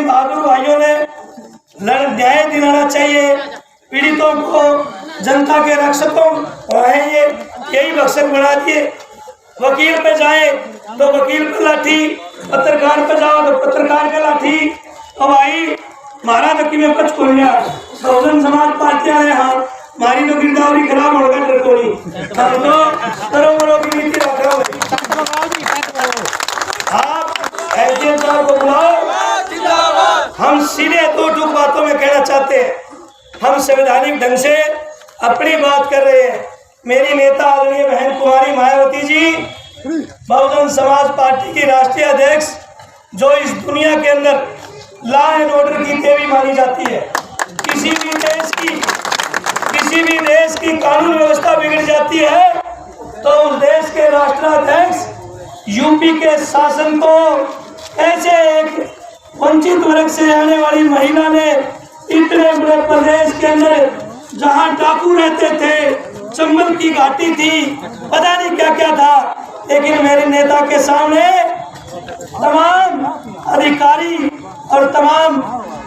इन बहादुर भाइयों ने न्याय दिलाना चाहिए पीड़ितों को, जनता के रक्षकों हैं ये, यही रक्षक बना दिए। वकील पे जाए तो वकील पे लाठी, पत्रकार पे जाओ तो पत्रकार पे लाठी। तो भाई महाराज की में कुछ खोल गया बहुजन समाज पार्टी वाले, हाँ मारी तो गिरदावरी खराब हो गया कोई हम तो करोड़ों की नीति रख रहे हो। आप एसडीएम साहब को बुलाओ। हम सीधे दो टूक बातों में कहना चाहते हैं, हम संवैधानिक ढंग से अपनी बात कर रहे हैं। मेरी नेता आदरणीय बहन कुमारी मायावती जी बहुजन समाज पार्टी की राष्ट्रीय अध्यक्ष, जो इस दुनिया के अंदर लॉ एंड ऑर्डर की देवी मानी जाती है। किसी भी देश की कानून व्यवस्था बिगड़ जाती है तो उस देश के राष्ट्राध्यक्ष यूपी के शासन को ऐसे एक वंचित वर्ग से आने वाली महिला ने इतने बड़े प्रदेश के अंदर जहां डाकू रहते थे, चंबल की घाटी थी, पता नहीं क्या क्या था, लेकिन मेरे नेता के सामने तमाम अधिकारी और तमाम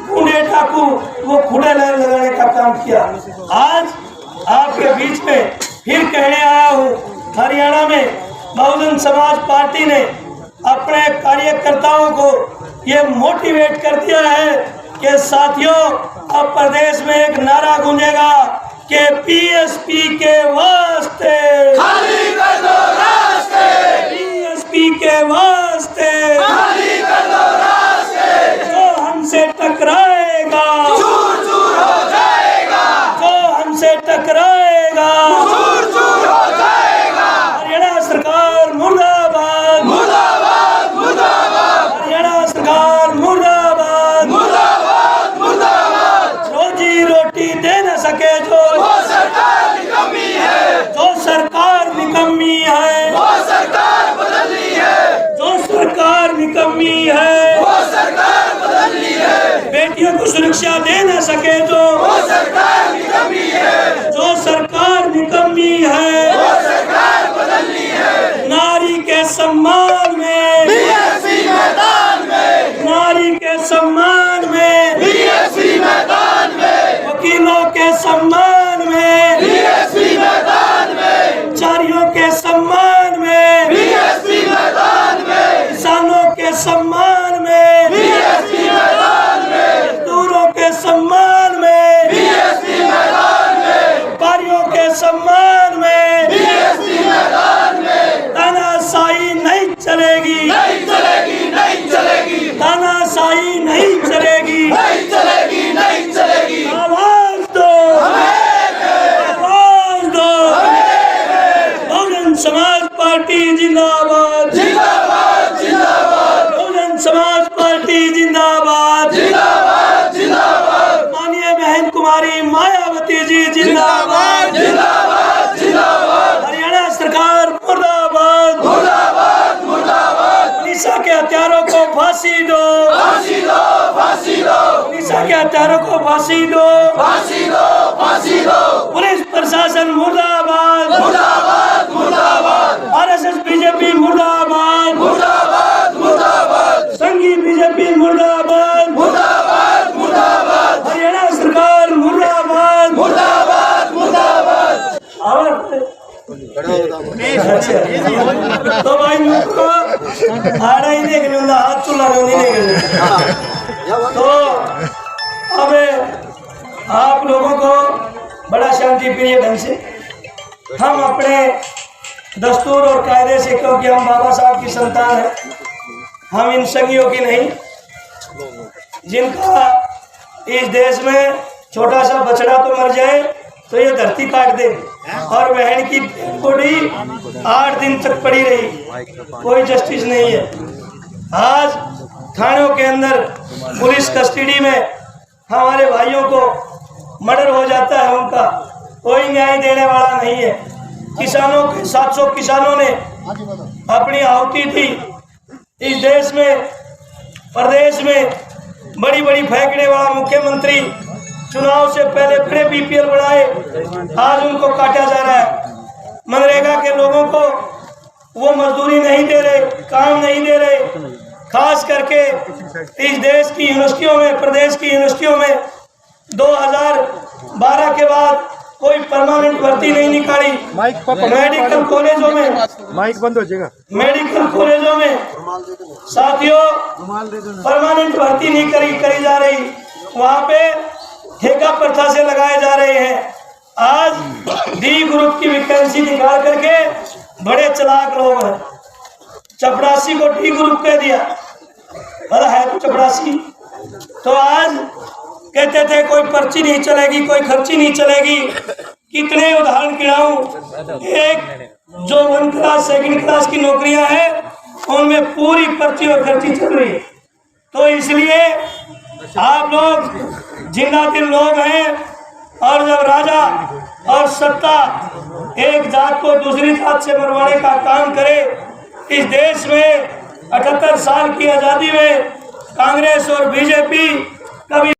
गुंडे डाकू वो खुले लगाने का काम किया। आज आपके बीच में फिर कहने आया हूँ, हरियाणा में बहुजन समाज पार्टी ने अपने कार्यकर्ताओं को ये मोटिवेट कर दिया है कि साथियों अब प्रदेश में एक नारा गूंजेगा कि पीएसपी के वास्ते खाली कर दो रास्ते, पीएसपी के वास्ते खाली कर दो रास्ते, जो हमसे टकराएगा चूर चूर हो जाएगा, जो हमसे टकराएगा चूर चूर हो जाएगा। हरियाणा सरकार मुर्दाबाद, मुर्दाबाद मुर्दाबाद, हरियाणा सरकार मुर्दाबाद, मुर्दाबाद मुर्दाबाद। रोजी रोटी दे न सके जो वो सरकार निकम्मी है, जो सरकार निकम्मी है, वो सरकार बदलनी है, जो सरकार निकम्मी है, वो सरकार बदलनी है, बेटियों को सुरक्षा दे न सके जो वो सरकार निकम्मी है, जो सरकार निकम्मी है, वो सरकार बदलनी है। नारी के सम्मान में, बीएसपी मैदान में, नारी के सम्मान में, बीएसपी मैदान में, वकीलों के सम्मान में, बीएसपी मैदान में, कर्मचारियों के सम्मान में, बीएसपी मैदान में, किसानों के सम्मान में, बीएसपी मैदान में, मजदूरों के सम्मान में, बीएसपी मैदान में, व्यापारियों के सम्मान में बीएसपी मैदान में। तानाशाही नहीं चलेगी, नहीं चलेगी, नहीं चलेगी, तानाशाही नहीं चलेगी। नहीं चलेगी, नहीं चलेगी। आवाज दो, आवाज दो। बहुजन समाज पार्टी जिंदाबाद, जिंदाबाद जिंदाबाद, बहुजन समाज पार्टी जिंदाबाद, जिंदाबाद जिंदाबाद, माननीय बहन कुमारी मायावती जी जिंदाबाद, जिंदाबाद जिंदाबाद, हरियाणा सरकार मुर्दाबाद, मुर्दाबाद मुर्दाबाद। उड़ीसा के हत्यारों को फांसी दो, फांसी दो, फांसी दो, उड़ीसा के हत्यारों को फांसी दो, फांसी दो, फांसी दो। पुलिस प्रशासन मुर्दाबाद, मुर्दाबाद मुर्दाबाद, आरएसएस बीजेपी मुर्दाबाद, मुर्दाबाद मुर्दाबाद, संघी बीजेपी मुर्दाबाद, मुर्दाबाद मुर्दाबाद, हरियाणा सरकार मुर्दाबाद, मुर्दाबाद मुर्दाबाद। आवाज अच्छा तो भाई मुझको आड़ा ही देख लूंगा, हाथ चुला नहीं देख तो अब आप लोगों को बड़ा शांति प्रिय ढंग से हम अपने दस्तूर और कायदे से, क्योंकि हम बाबा साहब की संतान है, हम इन संगियों की नहीं, जिनका इस देश में छोटा सा बछड़ा तो मर जाए तो ये धरती काट दे, और बहन की बॉडी 8 दिन तक पड़ी रही, कोई जस्टिस नहीं है। आज थानों के अंदर पुलिस कस्टडी में हमारे भाइयों को मर्डर हो जाता है, उनका कोई न्याय देने वाला नहीं है। किसानों के 700 किसानों ने अपनी आहुति दी। इस देश में, प्रदेश में बड़ी बड़ी फेंकने वाला मुख्यमंत्री चुनाव से पहले बड़े बीपीएल बढ़ाए, आज उनको काटा जा रहा है। मनरेगा के लोगों को वो मजदूरी नहीं दे रहे, काम नहीं दे रहे, खास करके इस देश की यूनिवर्सिटियों में, प्रदेश की यूनिवर्सिटियों में 2012 के बाद कोई परमानेंट भर्ती नहीं निकाली। मेडिकल कॉलेजों में, माइक बंद हो जाएगा। मेडिकल कॉलेजों में साथियों परमानेंट भर्ती नहीं करी जा रही, वहाँ पे ठेका प्रथा से लगाए जा रहे हैं। आज डी ग्रुप की वैकेंसी निकाल करके बड़े चालाक लोग हैं, चपरासी को डी ग्रुप कह दिया, भला है तो चपरासी। तो आज कहते थे कोई पर्ची नहीं चलेगी, कोई खर्ची नहीं चलेगी। कितने उदाहरण गिनाऊं, एक जो 1 क्लास 2nd क्लास की नौकरियां हैं उनमें पूरी पर्ची और खर्ची चल रही है। तो इसलिए आप लोग जिन्नादिल लोग हैं, और जब राजा और सत्ता एक जात को दूसरी जात से मरवाने का काम करे, इस देश में 78 साल की आज़ादी में कांग्रेस और बीजेपी कभी